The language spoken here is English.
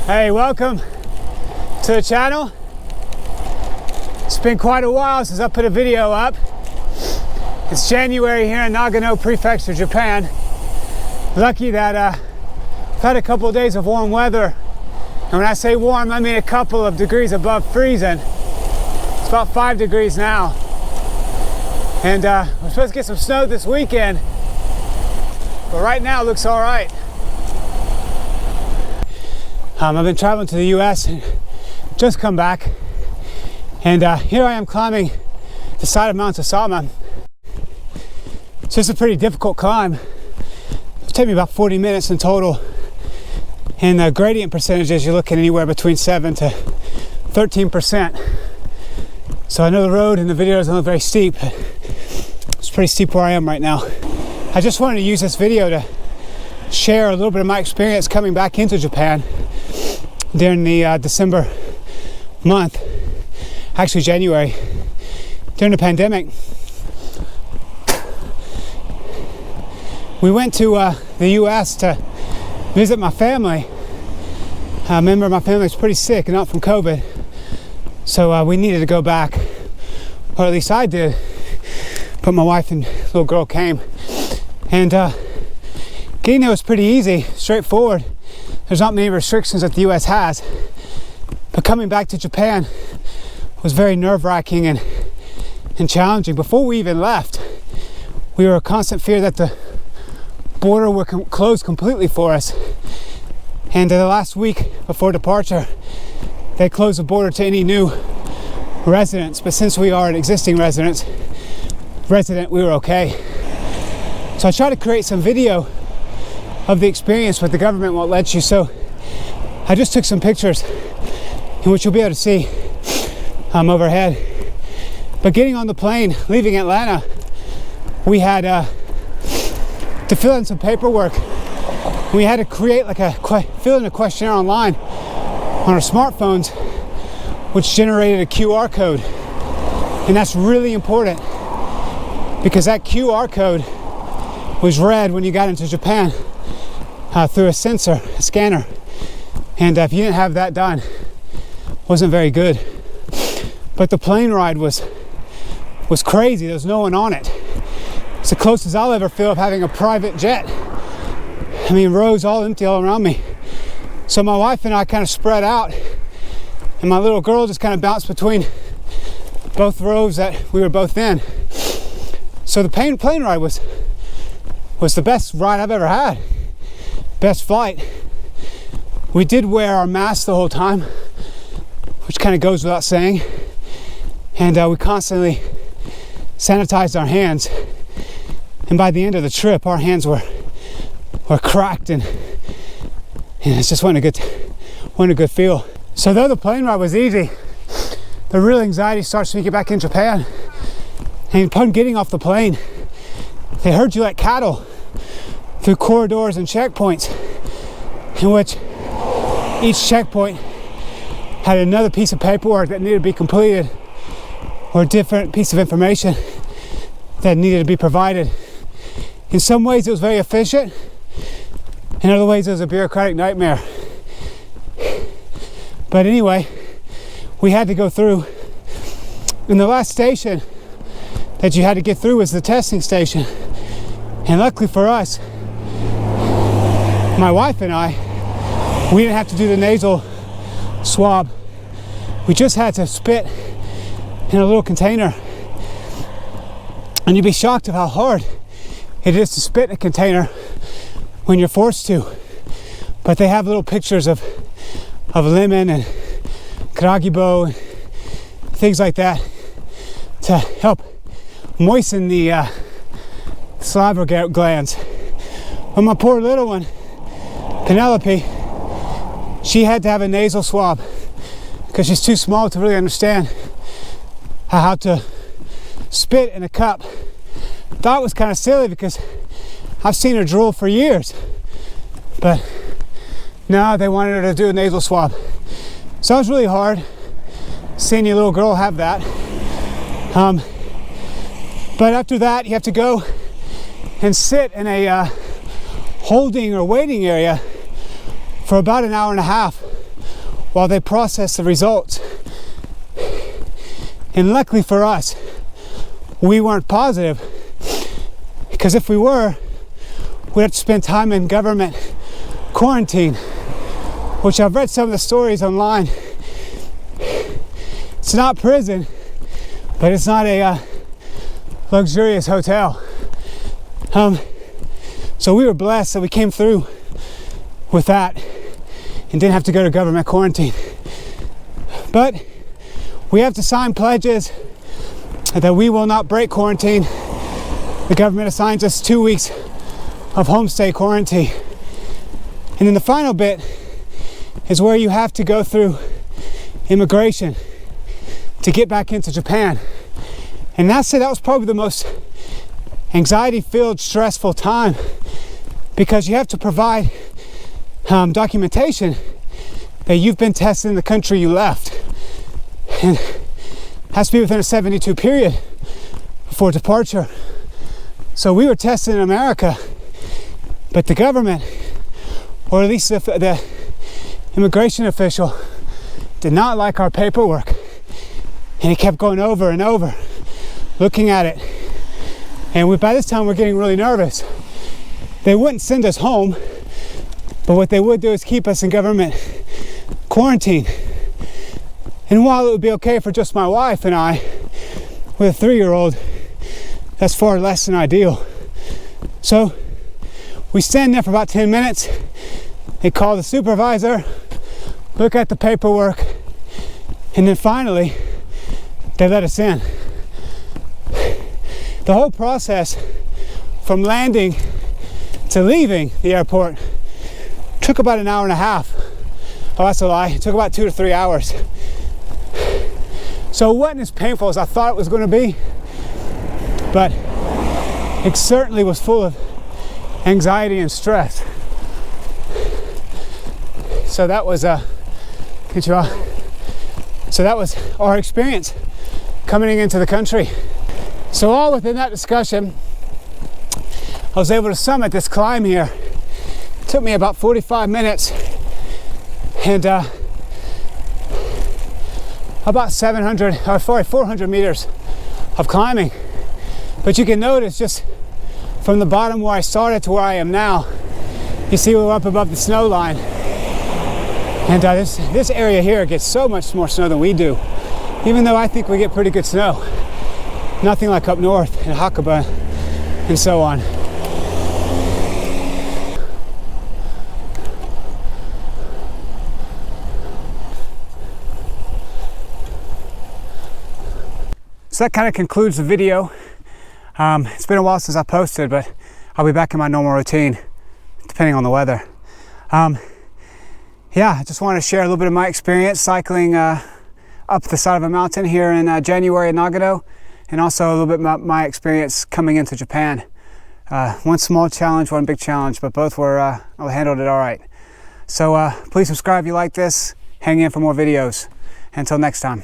Hey, welcome to the channel. It's been quite a while since I put a video up. It's January here in Nagano Prefecture, Japan. Lucky that I've had a couple of days of warm weather. And when I say warm, I mean a couple of degrees above freezing. It's about 5 degrees now. And we're supposed to get some snow this weekend. But right now it looks all right. I've been traveling to the US and just come back. And here I am climbing the side of Mount Asama. It's just a pretty difficult climb. It'll take me about 40 minutes in total. And the gradient percentages, you're looking anywhere between 7 to 13%. So I know the road in the video doesn't look very steep, but it's pretty steep where I am right now. I just wanted to use this video to share a little bit of my experience coming back into Japan during the December month, actually January, during the pandemic. We went to the US to visit my family. A member of my family was pretty sick and not from COVID, so we needed to go back, or at least I did, but my wife and little girl came. And getting there was pretty easy, straightforward. There's not many restrictions that the US has, but coming back to Japan was very nerve-wracking and challenging. Before we even left, we were in constant fear that the border would close completely for us. And the last week before departure, they closed the border to any new residents. But since we are an existing resident, we were okay. So I tried to create some video of the experience, but the government won't let you. So I just took some pictures, in which you'll be able to see overhead. But getting on the plane, leaving Atlanta, we had to fill in some paperwork. We had to create fill in a questionnaire online on our smartphones, which generated a QR code. And that's really important because that QR code was read when you got into Japan through a scanner. And if you didn't have that done, it wasn't very good. But the plane ride was crazy. There was no one on it. It's the closest I'll ever feel of having a private jet. I mean, rows all empty all around me. So my wife and I kind of spread out, and my little girl just kind of bounced between both rows that we were both in. So the plane ride was the best ride I've ever had. Best flight. We did wear our masks the whole time, which kind of goes without saying. And we constantly sanitized our hands. And by the end of the trip, our hands were cracked, and it just wasn't a good feel. So though the plane ride was easy, the real anxiety starts when you get back in Japan. And upon getting off the plane, they herd you like cattle through corridors and checkpoints, in which each checkpoint had another piece of paperwork that needed to be completed, or a different piece of information that needed to be provided. In some ways it was very efficient, in other ways it was a bureaucratic nightmare. But anyway, we had to go through. And the last station that you had to get through was the testing station. And luckily for us, my wife and I, we didn't have to do the nasal swab. We just had to spit in a little container. And you'd be shocked at how hard it is to spit in a container when you're forced to. But they have little pictures of lemon and karagibo and things like that to help moisten the saliva glands. But my poor little one, Penelope, she had to have a nasal swab because she's too small to really understand how to spit in a cup. Thought it was kind of silly because I've seen her drool for years, but no, they wanted her to do a nasal swab. So it was really hard seeing your little girl have that. But after that, you have to go and sit in a holding or waiting area for about an hour and a half while they process the results. And luckily for us, we weren't positive, because if we were, we'd have to spend time in government quarantine, which I've read some of the stories online. It's not prison, but it's not a luxurious hotel. So we were blessed that we came through with that and didn't have to go to government quarantine. But we have to sign pledges that we will not break quarantine. The government assigns us 2 weeks of homestay quarantine. And then the final bit is where you have to go through immigration to get back into Japan. And that was probably the most anxiety-filled, stressful time, because you have to provide documentation that you've been tested in the country you left. And it has to be within a 72 period before departure. So we were tested in America, but the government, or at least the immigration official, did not like our paperwork. And he kept going over and over, looking at it. And by this time, we're getting really nervous. They wouldn't send us home, but what they would do is keep us in government quarantine. And while it would be okay for just my wife and I, with a 3-year-old, that's far less than ideal. So we stand there for about 10 minutes. They call the supervisor, look at the paperwork, and then finally, they let us in. The whole process from landing to leaving the airport took about an hour and a half. Oh, that's a lie. It took about 2 to 3 hours. So it wasn't as painful as I thought it was going to be, but it certainly was full of anxiety and stress. So that was our experience coming into the country. So all within that discussion, I was able to summit this climb here. It took me about 45 minutes and about 400 meters of climbing. But you can notice just from the bottom where I started to where I am now, you see we're up above the snow line. And this area here gets so much more snow than we do, even though I think we get pretty good snow. Nothing like up north in Hakuba and so on. So that kind of concludes the video. It's been a while since I posted, but I'll be back in my normal routine, depending on the weather. Yeah, I just wanted to share a little bit of my experience cycling up the side of a mountain here in January in Nagano, and also a little bit about my experience coming into Japan. One small challenge, one big challenge, but both I handled it all right. So please subscribe if you like this. Hang in for more videos. Until next time.